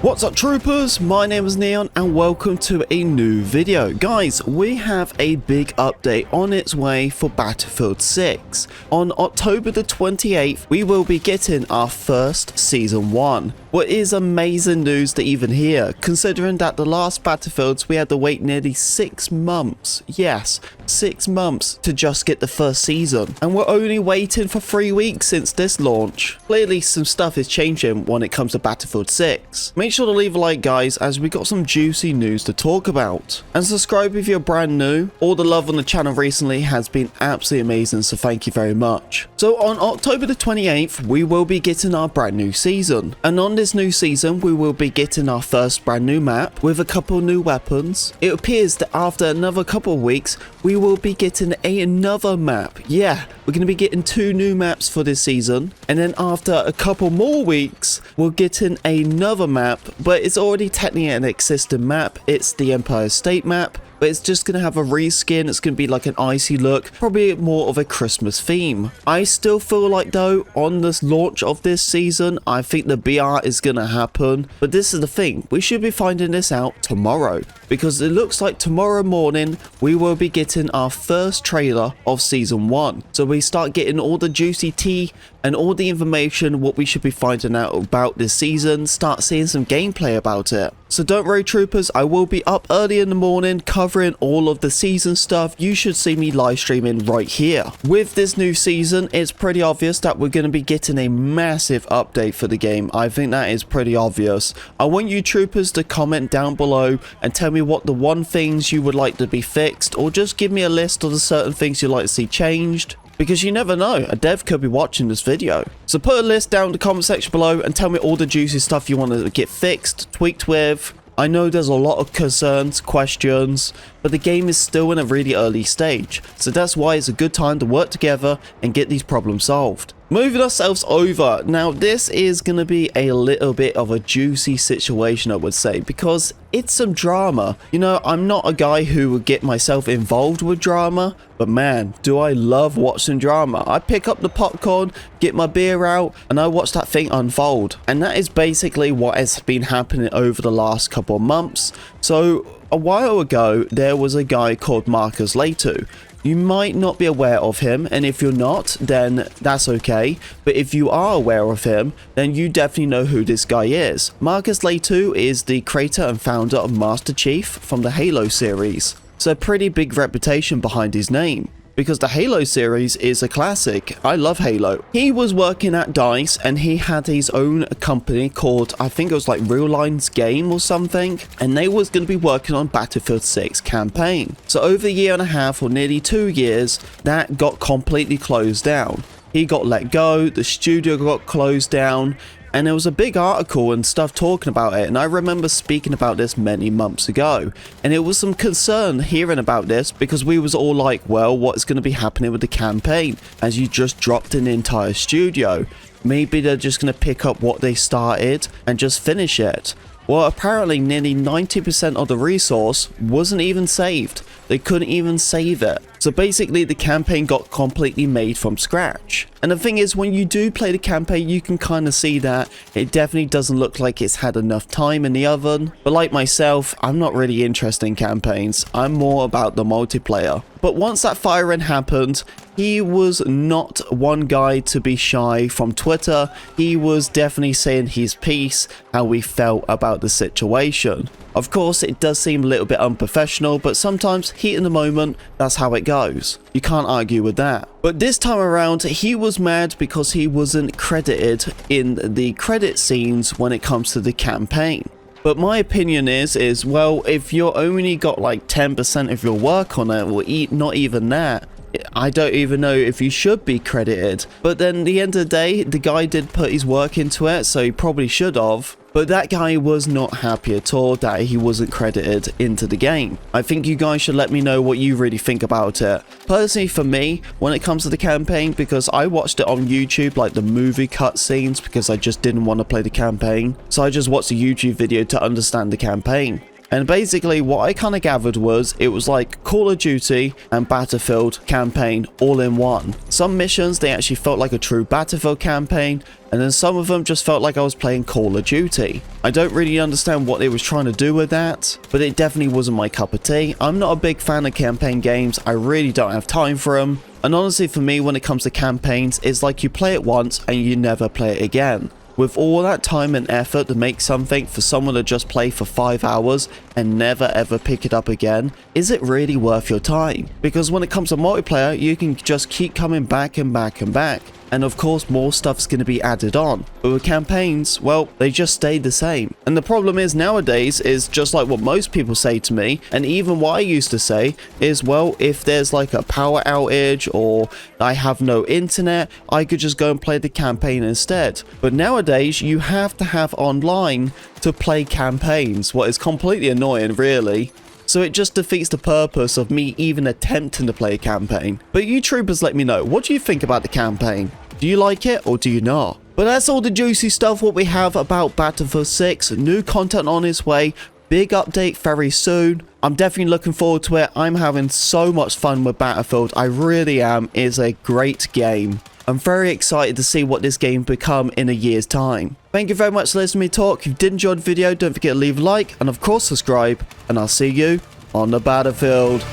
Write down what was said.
What's up troopers, my name is Neon and welcome to a new video. Guys, we have a big update on its way for Battlefield 6. On October the 28th, we will be getting our first Season 1. What is amazing news to even hear, considering that the last Battlefields we had to wait nearly 6 months. Yes, 6 months to just get the first season. And we're only waiting for 3 weeks since this launch. Clearly some stuff is changing when it comes to Battlefield 6. Make sure to leave a like guys, as we got some juicy news to talk about. And subscribe if you're brand new. All the love on the channel recently has been absolutely amazing, so thank you very much. So on October the 28th, we will be getting our brand new season. And on this new season, we will be getting our first brand new map with a couple new weapons. It appears that after another couple of weeks, we will be getting another map. Yeah, we're going to be getting 2 new maps for this season. And then after a couple more weeks, we're getting another map, but it's already technically an existing map. It's the Empire State map, but it's just going to have a reskin. It's going to be like an icy look, probably more of a Christmas theme. I still feel like though, on this launch of this season, I think the BR is going to happen. But this is the thing, we should be finding this out tomorrow, because it looks like tomorrow morning we will be getting our first trailer of Season 1. So we start getting all the juicy tea and all the information what we should be finding out about this season, start seeing some gameplay about it. So don't worry troopers, I will be up early in the morning covering all of the season stuff. You should see me live streaming right here. With this new season, it's pretty obvious that we're going to be getting a massive update for the game. I think that is pretty obvious. I want you troopers to comment down below and tell me what the one things you would like to be fixed, or just give me a list of the certain things you'd like to see changed. Because you never know, a dev could be watching this video. So put a list down in the comment section below and tell me all the juicy stuff you want to get fixed, tweaked with. I know there's a lot of concerns, questions, but the game is still in a really early stage. So that's why it's a good time to work together and get these problems solved. Moving ourselves over. Now this is going to be a little bit of a juicy situation, I would say, because it's some drama. You know, I'm not a guy who would get myself involved with drama, but man, do I love watching drama. I pick up the popcorn, get my beer out, and I watch that thing unfold. And that is basically what has been happening over the last couple of months. So a while ago, there was a guy called Marcus Leto. You might not be aware of him, and if you're not, then that's okay. But if you are aware of him, then you definitely know who this guy is. Marcus Leto is the creator and founder of Master Chief from the Halo series. So a pretty big reputation behind his name, because the Halo series is a classic. I love Halo. He was working at DICE and he had his own company called, I think it was like Real Lines Game or something, and they was going to be working on Battlefield 6 campaign. So over a year and a half or nearly 2 years, that got completely closed down. He got let go, the studio got closed down, and there was a big article and stuff talking about it, and I remember speaking about this many months ago, and it was some concern hearing about this, because we was all like, well, what's going to be happening with the campaign as you just dropped an entire studio? Maybe they're just going to pick up what they started and just finish it. Well, apparently nearly 90% of the resource wasn't even saved. They couldn't even save it. So basically the campaign got completely made from scratch. And the thing is, when you do play the campaign, you can kind of see that it definitely doesn't look like it's had enough time in the oven. But like myself, I'm not really interested in campaigns. I'm more about the multiplayer. But once that firing happened, he was not one guy to be shy from Twitter. He was definitely saying his piece, how we felt about the situation. Of course, it does seem a little bit unprofessional, but sometimes heat in the moment, that's how it goes. You can't argue with that. But this time around, he was mad because he wasn't credited in the credit scenes when it comes to the campaign. But my opinion is well, if you're only got like 10% of your work on it, or not even that, I don't even know if you should be credited. But then at the end of the day, the guy did put his work into it, so he probably should have. But that guy was not happy at all that he wasn't credited into the game. I think you guys should let me know what you really think about it. Personally for me, when it comes to the campaign, because I watched it on YouTube, like the movie cutscenes, because I just didn't want to play the campaign. So I just watched a YouTube video to understand the campaign. And basically what I kind of gathered was it was like Call of Duty and Battlefield campaign all in one. Some missions, they actually felt like a true Battlefield campaign, and then some of them just felt like I was playing Call of Duty. I don't really understand what they was trying to do with that, but it definitely wasn't my cup of tea. I'm not a big fan of campaign games. I really don't have time for them. And honestly, for me, when it comes to campaigns, it's like you play it once and you never play it again. With all that time and effort to make something for someone to just play for 5 hours and never ever pick it up again, is it really worth your time? Because when it comes to multiplayer, you can just keep coming back and back and back. And of course, more stuff's going to be added on. But with campaigns, well, they just stay the same. And the problem is nowadays is just like what most people say to me, and even what I used to say is, well, if there's like a power outage or I have no internet, I could just go and play the campaign instead. But nowadays, you have to have online to play campaigns, what is completely annoying, really. So it just defeats the purpose of me even attempting to play a campaign. But you troopers, let me know, what do you think about the campaign? Do you like it or do you not? But that's all the juicy stuff what we have about Battlefield 6. New content on its way. Big update very soon. I'm definitely looking forward to it. I'm having so much fun with Battlefield. I really am. It's a great game. I'm very excited to see what this game become in a year's time. Thank you very much for listening to me talk. If you did enjoy the video, don't forget to leave a like and of course subscribe. And I'll see you on the battlefield.